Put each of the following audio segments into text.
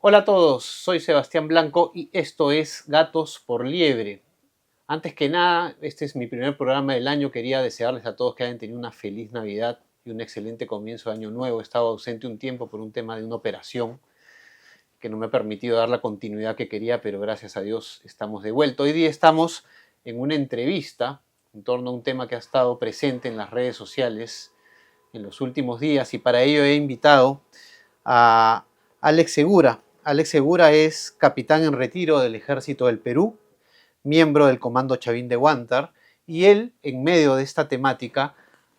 Hola a todos, soy Sebastián Blanco y esto es Gatos por Liebre. Antes que nada, este es mi primer programa del año. Quería desearles a todos que hayan tenido una feliz Navidad y un excelente comienzo de año nuevo. He estado ausente un tiempo por un tema de una operación que no me ha permitido dar la continuidad que quería, pero gracias a Dios estamos de vuelta. Hoy día estamos en una entrevista en torno a un tema que ha estado presente en las redes sociales en los últimos días y para ello he invitado a Alex Segura. Alex Segura es capitán en retiro del Ejército del Perú, miembro del Comando Chavín de Huántar, y él, en medio de esta temática,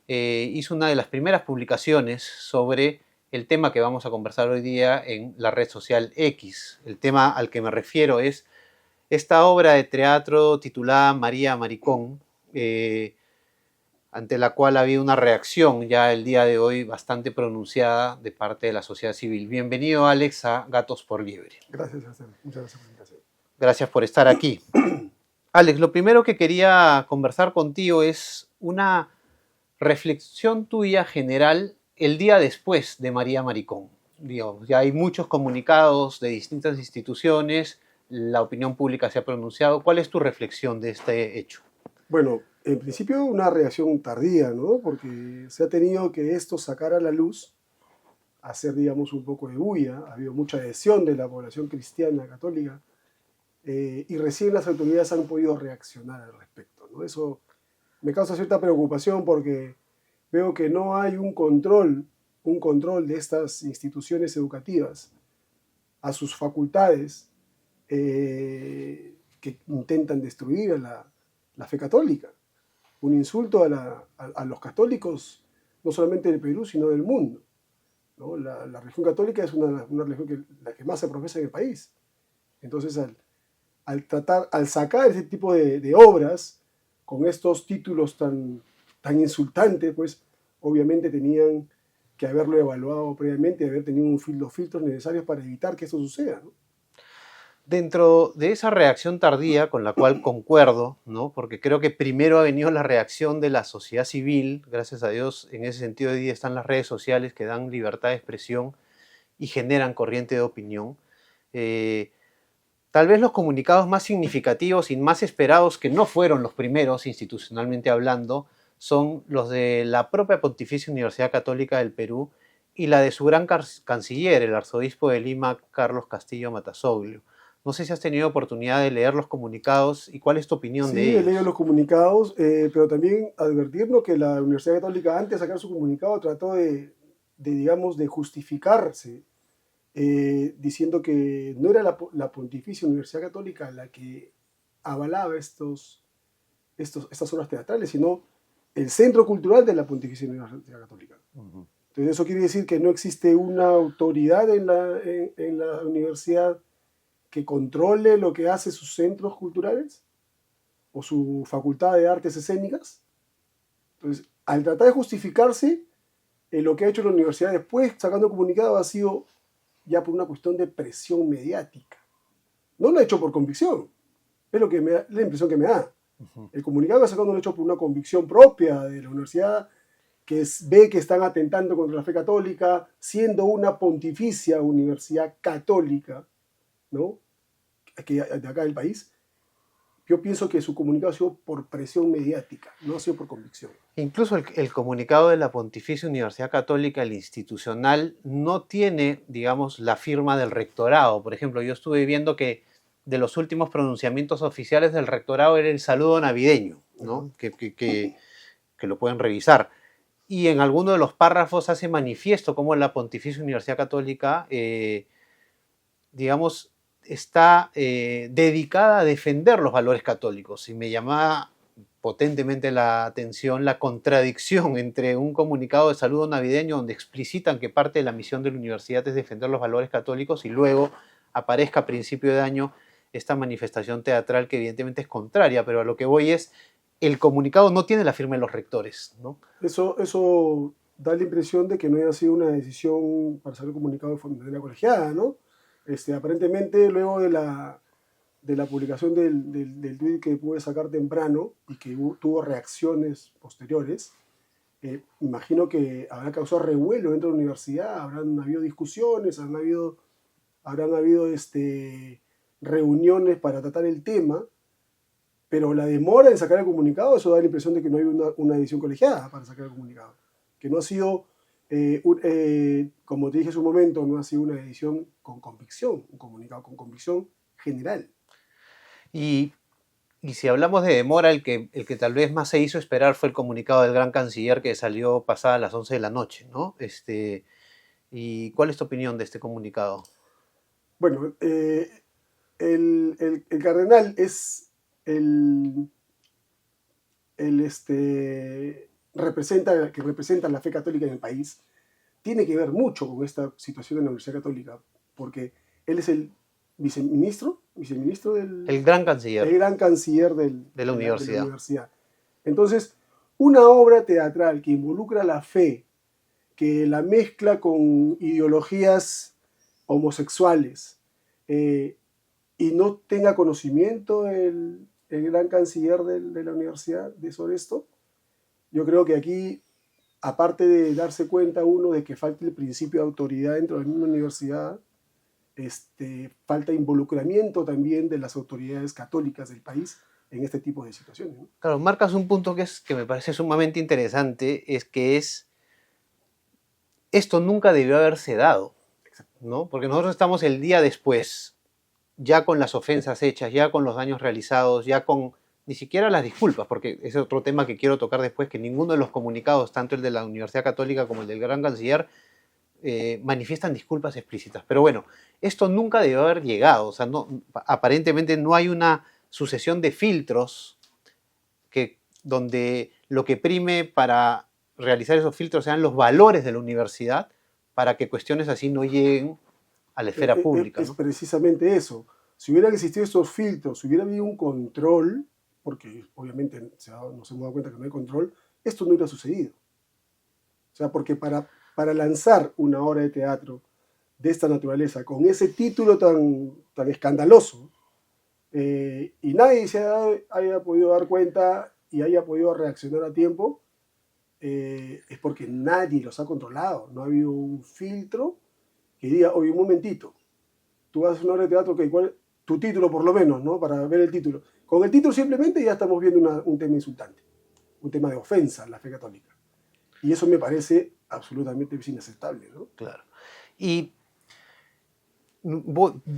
hizo una de las primeras publicaciones sobre el tema que vamos a conversar hoy día en la red social X. El tema al que me refiero es esta obra de teatro titulada María Maricón, ante la cual había una reacción ya el día de hoy bastante pronunciada de parte de la sociedad civil. Bienvenido, Alex, a Gatos por Liebre. Gracias, Sebastián. Muchas gracias por la invitación. Gracias por estar aquí. Alex, lo primero que quería conversar contigo es una reflexión tuya general el día después de María Maricón. Digamos, ya hay muchos comunicados de distintas instituciones, la opinión pública se ha pronunciado. ¿Cuál es tu reflexión de este hecho? Bueno, en principio una reacción tardía, ¿no? Porque se ha tenido que esto sacar a la luz, hacer, digamos, un poco de bulla. Ha habido mucha adhesión de la población cristiana, católica, y recién las autoridades han podido reaccionar al respecto, ¿no? Eso me causa cierta preocupación porque veo que no hay un control de estas instituciones educativas a sus facultades que intentan destruir a la fe católica. Un insulto a los católicos, no solamente del Perú, sino del mundo, ¿no? La religión católica es una religión la que más se profesa en el país. Entonces, al sacar ese tipo de obras con estos títulos tan insultantes, pues obviamente tenían que haberlo evaluado previamente y haber tenido los filtros necesarios para evitar que eso suceda, ¿no? Dentro de esa reacción tardía, con la cual concuerdo, ¿no? Porque creo que primero ha venido la reacción de la sociedad civil, gracias a Dios, en ese sentido hoy día están las redes sociales que dan libertad de expresión y generan corriente de opinión. Eh, Tal vez los comunicados más significativos y más esperados, que no fueron los primeros institucionalmente hablando, son los de la propia Pontificia Universidad Católica del Perú y la de su gran canciller, el arzobispo de Lima, Carlos Castillo Matasoglio. No sé si has tenido oportunidad de leer los comunicados y cuál es tu opinión de Sí, he leído ellos. los comunicados, pero también advertirnos que la Universidad Católica antes de sacar su comunicado trató digamos, de justificarse diciendo que no era la Pontificia Universidad Católica la que avalaba estas obras teatrales, sino el Centro Cultural de la Pontificia Universidad Católica. Entonces eso quiere decir que no existe una autoridad en la universidad que controle lo que hace sus centros culturales o su facultad de artes escénicas. Entonces, al tratar de justificarse, lo que ha hecho la universidad después, sacando comunicado, ha sido ya por una cuestión de presión mediática. No lo ha hecho por convicción, es lo que la impresión que me da. El comunicado que ha sacado no lo ha hecho por una convicción propia de la universidad, ve que están atentando contra la fe católica, siendo una pontificia universidad católica, ¿no? De acá del país. Yo pienso que su comunicado ha sido por presión mediática, no ha sido por convicción. Incluso el comunicado de la Pontificia Universidad Católica, el institucional, no tiene, digamos, la firma del rectorado. Por ejemplo, yo estuve viendo que de los últimos pronunciamientos oficiales del rectorado era el saludo navideño, ¿no? Que lo pueden revisar. Y en alguno de los párrafos hace manifiesto cómo la Pontificia Universidad Católica, digamos, está dedicada a defender los valores católicos. Y me llamaba potentemente la atención la contradicción entre un comunicado de saludo navideño donde explicitan que parte de la misión de la universidad es defender los valores católicos y luego aparezca a principio de año esta manifestación teatral que evidentemente es contraria, pero a lo que voy es, el comunicado no tiene la firma de los rectores, ¿no? Eso da la impresión de que no haya sido una decisión para hacer el comunicado de manera colegiada, ¿no? Aparentemente, luego de la publicación del tweet que pude sacar temprano y que tuvo reacciones posteriores, imagino que habrá causado revuelo dentro de la universidad, habrán habido discusiones, habrán habido habrán habido reuniones para tratar el tema, pero la demora en sacar el comunicado, eso da la impresión de que no hay una edición colegiada para sacar el comunicado, que no ha sido, como te dije hace un momento, no ha sido una edición con convicción, un comunicado con convicción general. Y si hablamos de demora, el que tal vez más se hizo esperar fue el comunicado del gran canciller que salió pasadas las 11 de la noche, ¿no? ¿Y cuál es tu opinión de este comunicado? Bueno, el cardenal es que representa la fe católica en el país, tiene que ver mucho con esta situación en la Universidad Católica, porque él es el viceministro El gran canciller el gran canciller de la universidad. universidad. Entonces, una obra teatral que involucra la fe, que la mezcla con ideologías homosexuales, y no tenga conocimiento el gran canciller de la universidad sobre esto, yo creo que aquí, aparte de darse cuenta uno de que falta el principio de autoridad dentro de la misma universidad, falta involucramiento también de las autoridades católicas del país en este tipo de situaciones, ¿no? Claro, marcas un punto que me parece sumamente interesante, esto nunca debió haberse dado, ¿no? Porque nosotros estamos el día después, ya con las ofensas hechas, ya con los daños realizados, ya con ni siquiera las disculpas, porque ese es otro tema que quiero tocar después, que ninguno de los comunicados, tanto el de la Universidad Católica como el del Gran Canciller, manifiestan disculpas explícitas. Pero bueno, esto nunca debió haber llegado, o sea, aparentemente no hay una sucesión de filtros donde lo que prime para realizar esos filtros sean los valores de la universidad para que cuestiones así no lleguen a la esfera pública, Es ¿no? precisamente eso. Si hubieran existido estos filtros, si hubiera habido un control, porque obviamente nos hemos dado cuenta que no hay control, esto no hubiera sucedido. O sea, porque para lanzar una obra de teatro de esta naturaleza, con ese título tan escandaloso, y nadie se haya podido dar cuenta y haya podido reaccionar a tiempo, es porque nadie los ha controlado. No ha habido un filtro que diga, oye, un momentito, tú vas a hacer una obra de teatro, okay, ¿cuál es tu título por lo menos, ¿no? Para ver el título. Con el título simplemente ya estamos viendo un tema insultante, un tema de ofensa a la fe católica. Y eso me parece absolutamente inaceptable, ¿no? Claro. Y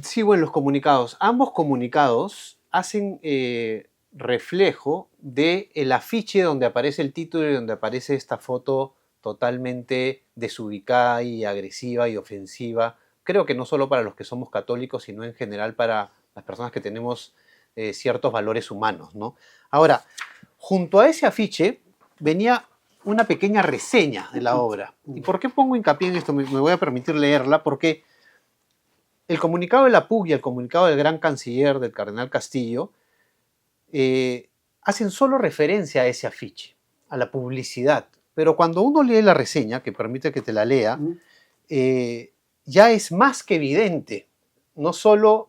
sigo en los comunicados. Ambos comunicados hacen reflejo del afiche donde aparece el título y donde aparece esta foto totalmente desubicada y agresiva y ofensiva. Creo que no solo para los que somos católicos, sino en general para las personas que tenemos ciertos valores humanos, ¿no? Ahora, junto a ese afiche venía una pequeña reseña de la obra. ¿Y por qué pongo hincapié en esto? Me voy a permitir leerla porque el comunicado de la PUC y el comunicado del gran canciller, del cardenal Castillo, hacen solo referencia a ese afiche, a la publicidad. Pero cuando uno lee la reseña, que permite que te la lea, ya es más que evidente, no solo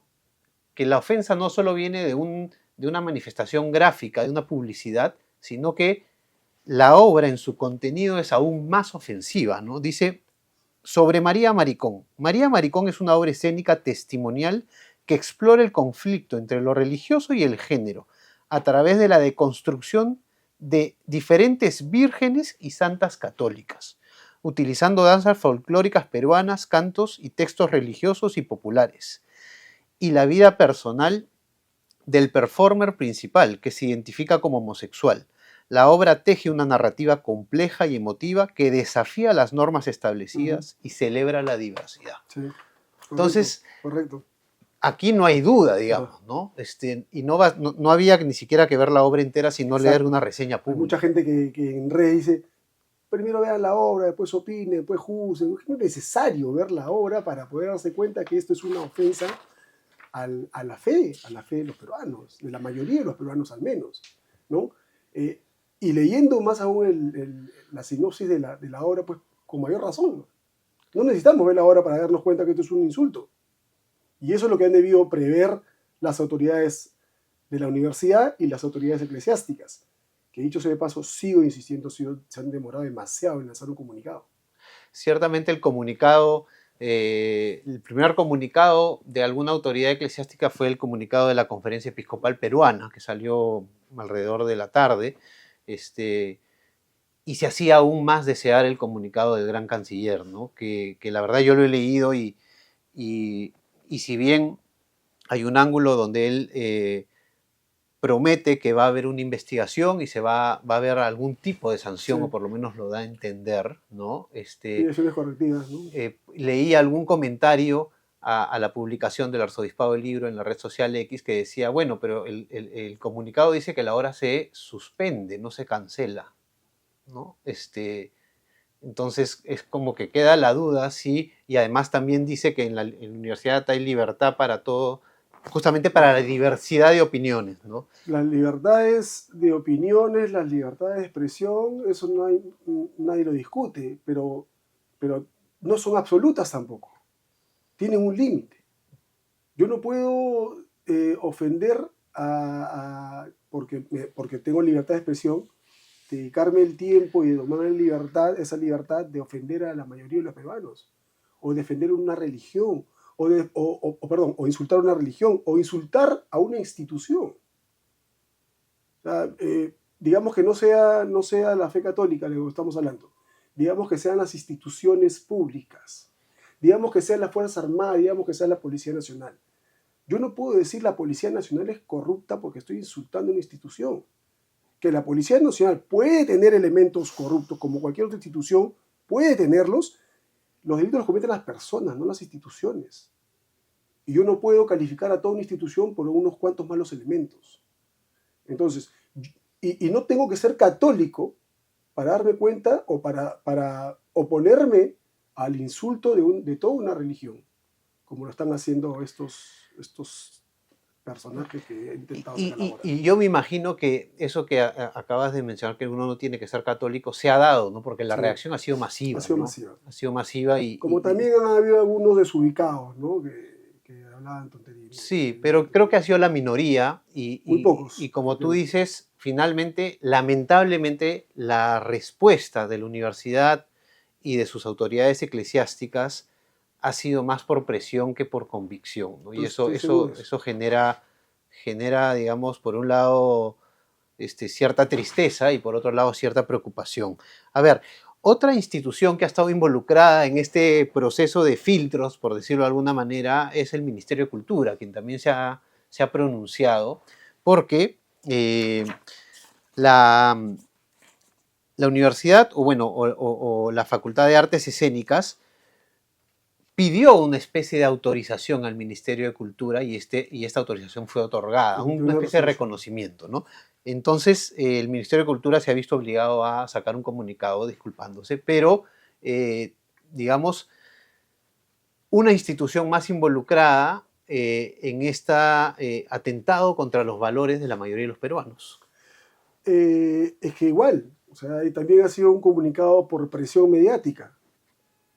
que la ofensa no solo viene de una manifestación gráfica, de una publicidad, sino que la obra en su contenido es aún más ofensiva, ¿no? Dice, sobre María Maricón. María Maricón es una obra escénica testimonial que explora el conflicto entre lo religioso y el género, a través de la deconstrucción de diferentes vírgenes y santas católicas, utilizando danzas folclóricas peruanas, cantos y textos religiosos y populares, y la vida personal del performer principal, que se identifica como homosexual. La obra teje una narrativa compleja y emotiva que desafía las normas establecidas y celebra la diversidad. Sí, correcto, entonces, correcto. Aquí no hay duda, digamos, ¿no? Y no había ni siquiera que ver la obra entera, sino leer una reseña pública. Hay mucha gente que en redes dice, primero vean la obra, después opinen, después juzguen. No es necesario ver la obra para poder darse cuenta que esto es una ofensa a la fe de los peruanos, de la mayoría de los peruanos al menos, ¿no? Y leyendo más aún la sinopsis de la obra, pues con mayor razón. No necesitamos ver la obra para darnos cuenta que esto es un insulto. Y eso es lo que han debido prever las autoridades de la universidad y las autoridades eclesiásticas, que dicho sea de paso, sigo insistiendo, se han demorado demasiado en lanzar un comunicado. Ciertamente el comunicado El primer comunicado de alguna autoridad eclesiástica fue el comunicado de la Conferencia Episcopal Peruana, que salió alrededor de la tarde, y se hacía aún más desear el comunicado del gran canciller, ¿no? Que la verdad yo lo he leído y si bien hay un ángulo donde él promete que va a haber una investigación y va a haber algún tipo de sanción, Sí. o por lo menos lo da a entender, ¿no? Y acciones correctivas, ¿no? Leí algún comentario a la publicación del Arzobispado del Libro en la red social X que decía, bueno, pero el comunicado dice que la obra se suspende, no se cancela, ¿no? Entonces es como que queda la duda, sí, y además también dice que en la universidad hay libertad para todo, justamente para la diversidad de opiniones, ¿no? Las libertades de opiniones, las libertades de expresión, eso nadie lo discute, pero no son absolutas tampoco. Tienen un límite. Yo no puedo ofender porque tengo libertad de expresión, dedicarme el tiempo y tomar esa libertad de ofender a la mayoría de los peruanos, o defender una religión, o insultar a una religión, o insultar a una institución. O sea, digamos que no sea la fe católica de lo que estamos hablando, digamos que sean las instituciones públicas, digamos que sea la Fuerza Armada, digamos que sea la Policía Nacional. Yo no puedo decir la Policía Nacional es corrupta porque estoy insultando a una institución. Que la Policía Nacional puede tener elementos corruptos como cualquier otra institución, puede tenerlos. Los delitos los cometen las personas, no las instituciones. Y yo no puedo calificar a toda una institución por unos cuantos malos elementos. Entonces, y no tengo que ser católico para darme cuenta o para oponerme al insulto de toda una religión, como lo están haciendo estos personajes que he intentado sacar ahora. Y yo me imagino que eso que acabas de mencionar, que uno no tiene que ser católico, se ha dado, ¿no? Porque la reacción ha sido masiva. Ha sido ¿no? masiva. Ha sido masiva Como también han habido algunos desubicados, ¿no? Que hablaban tonterías. Sí, pero creo que ha sido la minoría muy pocos. Y como tú dices, finalmente, lamentablemente, la respuesta de la universidad y de sus autoridades eclesiásticas ha sido más por presión que por convicción, ¿no? Y eso genera, digamos, por un lado, cierta tristeza y por otro lado, cierta preocupación. A ver, otra institución que ha estado involucrada en este proceso de filtros, por decirlo de alguna manera, es el Ministerio de Cultura, quien también se ha pronunciado, porque la universidad, o la Facultad de Artes Escénicas, pidió una especie de autorización al Ministerio de Cultura y esta autorización fue otorgada, una especie de reconocimiento, ¿no? Entonces, el Ministerio de Cultura se ha visto obligado a sacar un comunicado disculpándose, pero, digamos, una institución más involucrada en este atentado contra los valores de la mayoría de los peruanos. Es que igual, o sea, también ha sido un comunicado por presión mediática.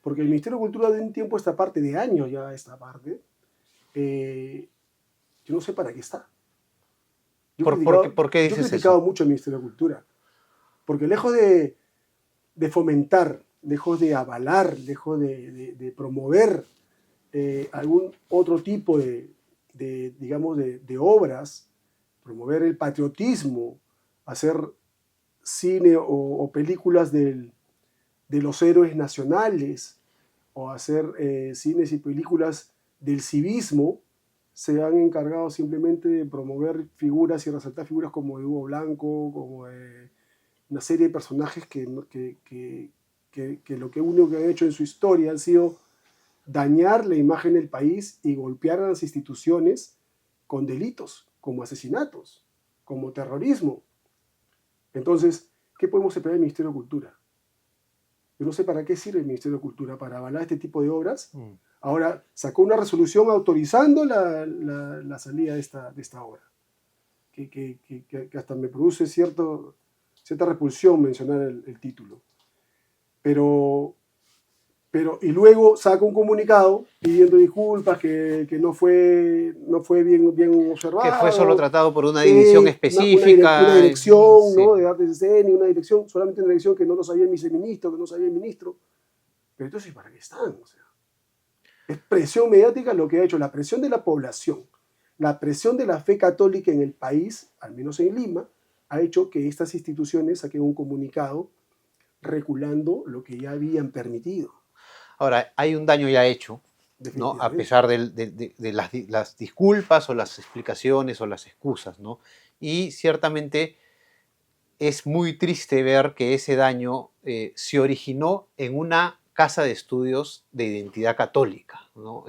Porque el Ministerio de Cultura de un tiempo a esta parte, de años ya a esta parte, yo no sé para qué está. ¿Por qué dices eso? Yo he criticado mucho al Ministerio de Cultura. Porque lejos de fomentar, lejos de avalar, lejos de promover algún otro tipo de obras, promover el patriotismo, hacer cine o películas de los héroes nacionales, o hacer cines y películas del civismo, se han encargado simplemente de promover figuras y resaltar figuras como de Hugo Blanco, como una serie de personajes que lo único que han hecho en su historia han sido dañar la imagen del país y golpear a las instituciones con delitos, como asesinatos, como terrorismo. Entonces, ¿qué podemos esperar del Ministerio de Cultura? Yo no sé para qué sirve el Ministerio de Cultura, para avalar este tipo de obras. Ahora sacó una resolución autorizando la salida de esta obra, que hasta me produce cierta repulsión mencionar el título. Pero y luego saca un comunicado pidiendo disculpas, que no fue bien observado. Que fue solo tratado por una división específica. Una dirección, sí, ¿no? De artes escénicas, una dirección, solamente una dirección que no lo sabía el viceministro, que no sabía el ministro. Pero entonces, ¿para qué están? O sea, Es presión mediática lo que ha hecho, la presión de la población, la presión de la fe católica en el país, al menos en Lima, ha hecho que estas instituciones saquen un comunicado reculando lo que ya habían permitido. Ahora, hay un daño ya hecho, ¿no? A Definitivamente. pesar de las disculpas o las explicaciones o las excusas, ¿no? Y ciertamente es muy triste ver que ese daño se originó en una casa de estudios de identidad católica, ¿no?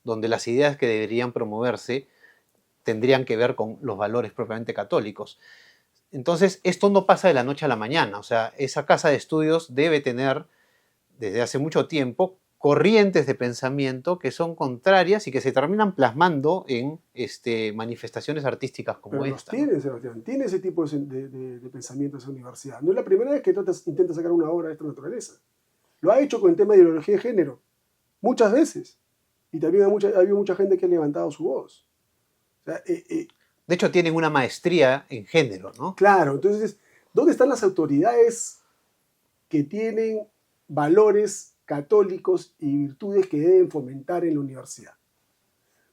Donde las ideas que deberían promoverse tendrían que ver con los valores propiamente católicos. Entonces, esto no pasa de la noche a la mañana, o sea, esa casa de estudios debe tener desde hace mucho tiempo corrientes de pensamiento que son contrarias y que se terminan plasmando en manifestaciones artísticas como Pero los esta, ¿no? tiene, Sebastián, tiene ese tipo de pensamiento esa universidad. No es la primera vez que intenta sacar una obra de esta naturaleza. Lo ha hecho con el tema de ideología de género, muchas veces. Y también ha habido mucha gente que ha levantado su voz. O sea, De hecho, tienen una maestría en género, ¿no? claro, entonces, ¿dónde están las autoridades que tienen valores católicos y virtudes que deben fomentar en la universidad?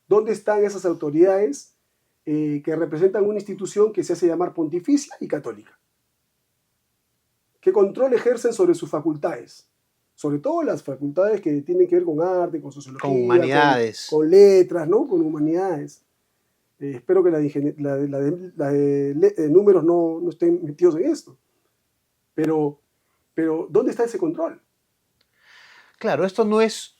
¿Dónde están esas autoridades que representan una institución que se hace llamar pontificia y católica? ¿Qué control ejercen sobre sus facultades? Sobre todo las facultades que tienen que ver con arte, con Con sociología, humanidades. con letras, ¿no? Con humanidades. Espero que la de números no estén metidos en esto. Pero, ¿dónde está ese control? Claro, esto no es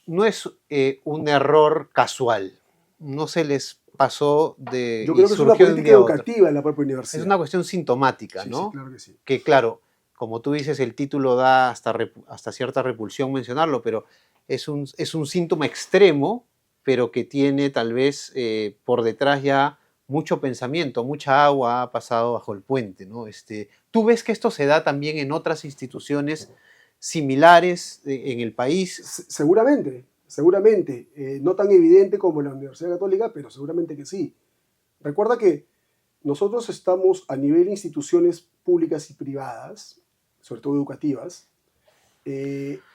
un error casual. No se les pasó Yo y creo que es una surgió de un política día a otro. educativa en la propia Es universidad. una cuestión sintomática, Sí, sí, ¿no? claro que sí. Que claro, como tú dices, el título da hasta cierta repulsión mencionarlo, pero es un síntoma extremo, pero que tiene tal vez por detrás ya mucho pensamiento, mucha agua ha pasado bajo el puente, ¿no? ¿Tú ves que esto se da también en otras instituciones similares en el país? Seguramente, seguramente. No tan evidente como la Universidad Católica, pero seguramente que sí. Recuerda que nosotros estamos a nivel de instituciones públicas y privadas, sobre todo educativas,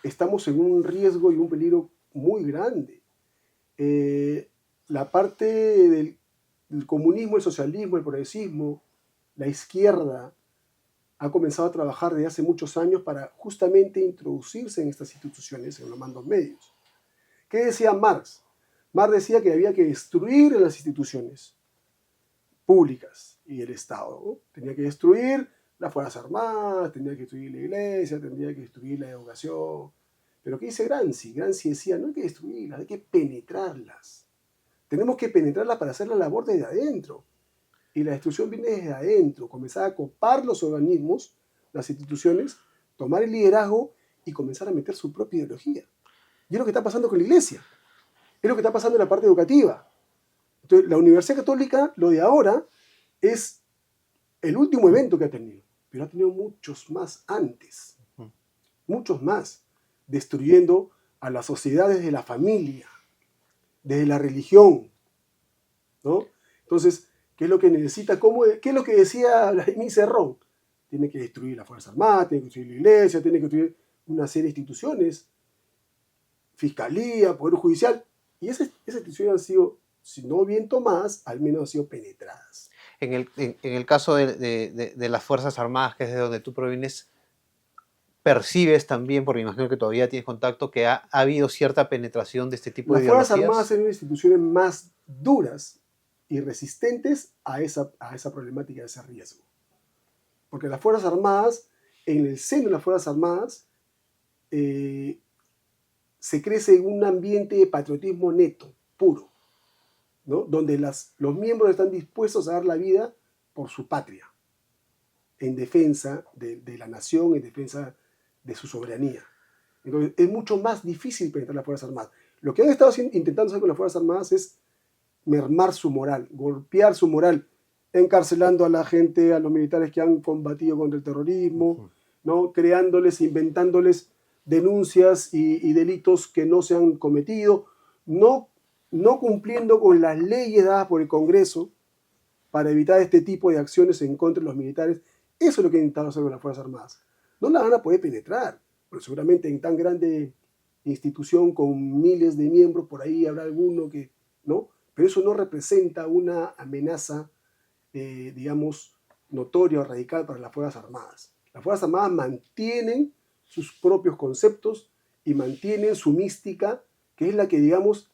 estamos en un riesgo y un peligro muy grande. Eh, la parte del comunismo, el socialismo, el progresismo, la izquierda, ha comenzado a trabajar desde hace muchos años para justamente introducirse en estas instituciones, en los mandos medios. ¿Qué decía Marx? Marx decía que había que destruir las instituciones públicas y el Estado, ¿no? Tenía que destruir las Fuerzas Armadas, tenía que destruir la iglesia, tendría que destruir la educación. Pero ¿qué dice Gramsci? Gramsci decía, no hay que destruirlas, hay que penetrarlas. Tenemos que penetrarlas para hacer la labor desde adentro. Y la destrucción viene desde adentro, comenzar a copar los organismos, las instituciones, tomar el liderazgo y comenzar a meter su propia ideología. Y es lo que está pasando con la iglesia, es lo que está pasando en la parte educativa. Entonces, la Universidad Católica, lo de ahora, es el último evento que ha tenido, pero ha tenido muchos más antes, muchos más, destruyendo a las sociedades de la familia, desde la religión, ¿no? Entonces, ¿qué es lo que necesita? ¿Qué es lo que decía Vladimir Cerrón? Tiene que destruir la Fuerza Armada, tiene que destruir la iglesia, tiene que destruir una serie de instituciones, fiscalía, poder judicial, y esas instituciones han sido, si no bien tomadas, al menos han sido penetradas. En el caso de las Fuerzas Armadas, que es de donde tú provienes, percibes también, porque me imagino que todavía tienes contacto, que ha habido cierta penetración de este tipo de Las Fuerzas Armadas ideologías. eran instituciones más duras y resistentes a esa problemática, a ese riesgo. Porque las Fuerzas Armadas, en el seno de las Fuerzas Armadas, se crece en un ambiente de patriotismo neto, puro, ¿no? Donde los miembros están dispuestos a dar la vida por su patria, en defensa de la nación, en defensa de su soberanía. Entonces, es mucho más difícil penetrar las Fuerzas Armadas. Lo que han estado intentando hacer con las Fuerzas Armadas es mermar su moral, golpear su moral, encarcelando a la gente, a los militares que han combatido contra el terrorismo, ¿no? Creándoles, inventándoles denuncias y delitos que no se han cometido, no cumpliendo con las leyes dadas por el Congreso para evitar este tipo de acciones en contra de los militares. Eso es lo que han intentado hacer con las Fuerzas Armadas. No las van a poder penetrar, pero seguramente en tan grande institución con miles de miembros, por ahí habrá alguno que, ¿no? Pero eso no representa una amenaza, digamos, notoria o radical para las Fuerzas Armadas. Las Fuerzas Armadas mantienen sus propios conceptos y mantienen su mística, que es la que, digamos,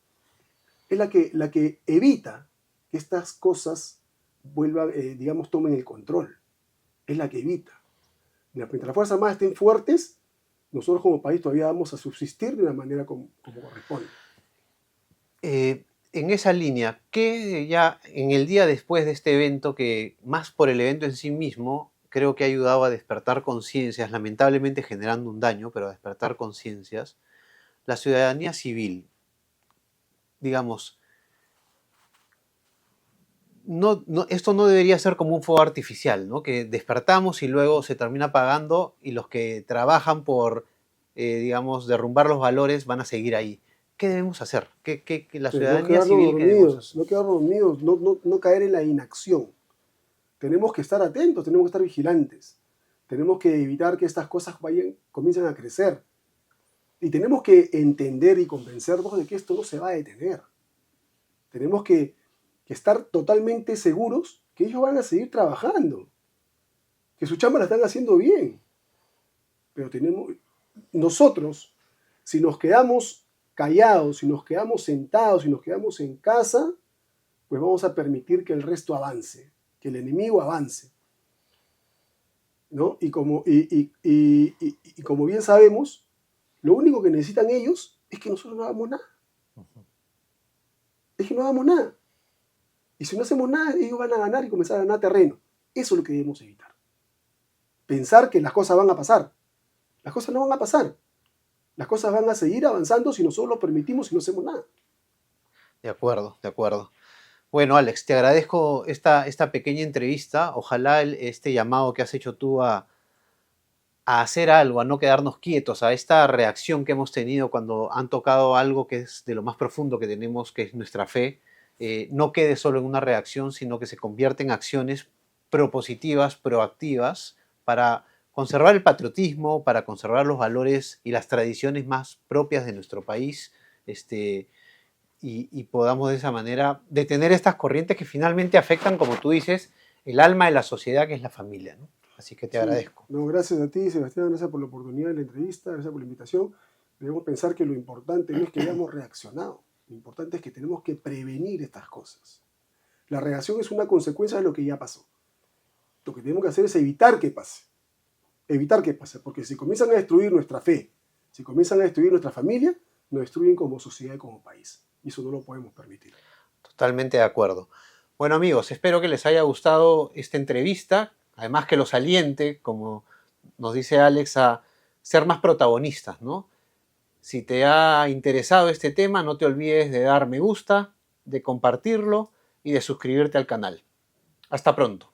es la que evita que estas cosas vuelvan, digamos, tomen el control. Es la que evita. Mientras las Fuerzas Armadas estén fuertes, nosotros como país todavía vamos a subsistir de una manera como corresponde. En esa línea, ¿qué ya en el día después de este evento, que más por el evento en sí mismo, creo que ha ayudado a despertar conciencias, lamentablemente generando un daño, pero a despertar conciencias, la ciudadanía civil, digamos, esto no debería ser como un fuego artificial, ¿no? Que despertamos y luego se termina apagando y los que trabajan por, digamos, derrumbar los valores van a seguir ahí. ¿Qué debemos hacer? ¿Qué la ciudadanía civil qué debemos hacer? No quedarnos dormidos, no caer en la inacción. Tenemos que estar atentos, tenemos que estar vigilantes. Tenemos que evitar que estas cosas comiencen a crecer. Y tenemos que entender y convencernos de que esto no se va a detener. Tenemos que estar totalmente seguros que ellos van a seguir trabajando, que su chamba la están haciendo bien. Pero nosotros, si nos quedamos callados, si nos quedamos sentados, si nos quedamos en casa, pues vamos a permitir que el resto avance, que el enemigo avance, ¿no? Y como bien sabemos, lo único que necesitan ellos es que nosotros no hagamos nada. Es que no hagamos nada. Y si no hacemos nada, ellos van a ganar y comenzar a ganar terreno. Eso es lo que debemos evitar. Pensar que las cosas van a pasar. Las cosas no van a pasar. Las cosas van a seguir avanzando si nosotros lo permitimos y no hacemos nada. De acuerdo, de acuerdo. Bueno, Alex, te agradezco esta pequeña entrevista. Ojalá este llamado que has hecho tú a hacer algo, a no quedarnos quietos, a esta reacción que hemos tenido cuando han tocado algo que es de lo más profundo que tenemos, que es nuestra fe, no quede solo en una reacción, sino que se convierta en acciones propositivas, proactivas, para conservar el patriotismo, para conservar los valores y las tradiciones más propias de nuestro país, y podamos de esa manera detener estas corrientes que finalmente afectan, como tú dices, el alma de la sociedad, que es la familia, ¿no? Así que te agradezco. No, gracias a ti, Sebastián, gracias por la oportunidad de la entrevista, gracias por la invitación. Debemos pensar que lo importante no es que hayamos reaccionado, lo importante es que tenemos que prevenir estas cosas. La reacción es una consecuencia de lo que ya pasó. Lo que tenemos que hacer es evitar que pase. Evitar que pase, porque si comienzan a destruir nuestra fe, si comienzan a destruir nuestra familia, nos destruyen como sociedad y como país. Y eso no lo podemos permitir. Totalmente de acuerdo. Bueno, amigos, espero que les haya gustado esta entrevista. Además que los aliente, como nos dice Alex, a ser más protagonistas, ¿no? Si te ha interesado este tema, no te olvides de dar me gusta, de compartirlo y de suscribirte al canal. Hasta pronto.